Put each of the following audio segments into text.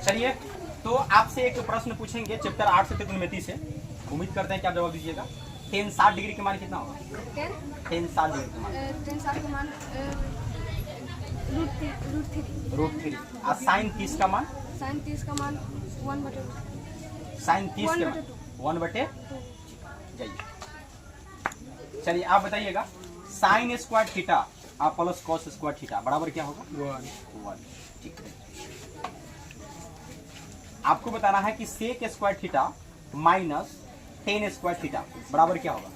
चलिए, तो आपसे एक प्रश्न पूछेंगे चैप्टर 8 से त्रिकोणमिति से। उम्मीद करते हैं कि आप जवाब दीजिएगा। tan 60 डिग्री के मान कितना होगा? tan 60 डिग्री के मान √3। और sin 30 का मान? sin 30 का मान 1/2। sin 30 के मान 1/2। जाइए, चलिए आप बताइएगा। sin स्क्वायर थीटा और प्लस cos स्क्वायर थीटा बराबर क्या होगा? 1। ठीक है। आपको बताना है कि sec square theta minus tan square theta बराबर क्या होगा?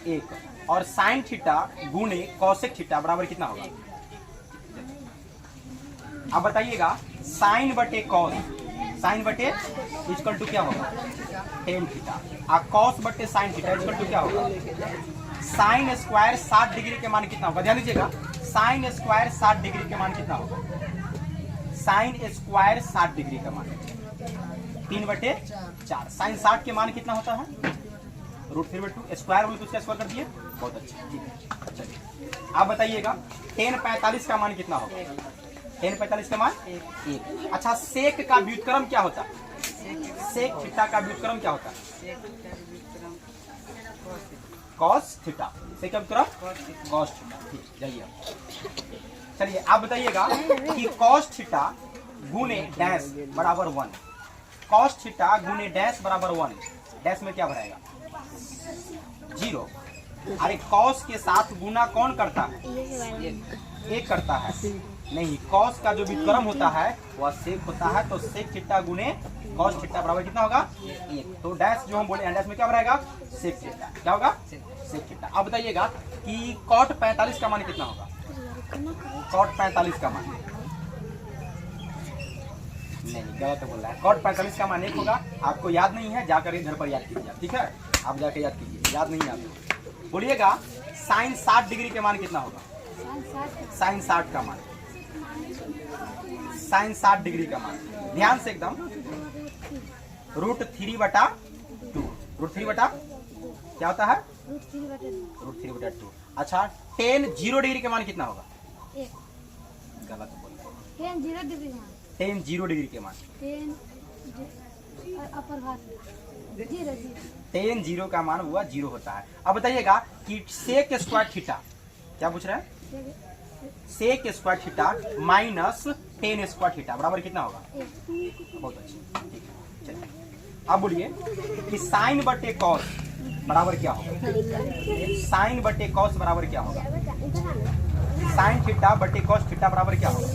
1। और sin थीटा गुणे cosec थीटा बराबर कितना होगा? आप बताइएगा। sin बटे cos, sin बटे इक्वल टू क्या होगा? tan theta. और cos बटे sin थीटा इक्वल टू क्या होगा? sin स्क्वायर 60 डिग्री के मान कितना होगा? ध्यान दीजिएगा। sin स्क्वायर 60 डिग्री के मान कितना होगा? sin स्क्वायर 60 डिग्री का मान 3/4। sin 60 के मान कितना होता है? √3/2। स्क्वायर बोले तो उसका स्क्वायर कर दिए। बहुत अच्छा, ठीक है। चलिए आप बताइएगा। tan 45 का मान कितना होगा? tan 45 का मान 1। अच्छा, सेक का व्युत्क्रम क्या होता है? सेक थीटा का व्युत्क्रम क्या होता है? cos theta. सेक का व्युत्क्रम cos थीटा। ठीक, जाइए। चलिए आप बताइएगा कि cos थीटा गुने डैश बराबर 1। cos थीटा गुने डैश बराबर 1। डैश में क्या भराएगा? 0। अरे cos के साथ गुना कौन करता है? एक करता है। नहीं, cos का जो व्युत्क्रम होता है वह सेक होता है। तो सेक थीटा गुने cos थीटा बराबर कितना होगा? 1। तो डैश जो हम बोले डैश में क्या भराएगा? सेक थीटा। क्या होगा? Sec theta. अब बताइएगा कि cot 45 का मान कितना होगा? cot 45 का मान नहीं, गलत बोल रहा है। cot 45 का मान 1 होगा। आपको याद नहीं है, जाकर घर पर याद कीजिए। ठीक है, आप जाकर याद कीजिए। याद नहीं है आपको, बोलिएगा। sin 60 डिग्री के मान कितना होगा? sin 60 का मान, sin 60 डिग्री का मान ध्यान से एकदम √3/2। √3/, क्या होता है? √3/2। अच्छा, tan 0 डिग्री के मान कितना होगा? गलत बोल रहे हैं। tan 0 डिग्री के मान tan 0 का मान हुआ 0 होता है। अब बताइएगा कि सेक स्क्वायर थीटा, क्या पूछ रहे हैं? Sec square theta minus tan square theta बराबर कितना होगा? बहुत अच्छा, ठीक है। चलिए अब बोलिए कि साइन बटे कॉस बराबर क्या होगा? साइन बटे कॉस बराबर क्या होगा? साइन थीटा बटे कॉस थीटा बराबर क्या होगा?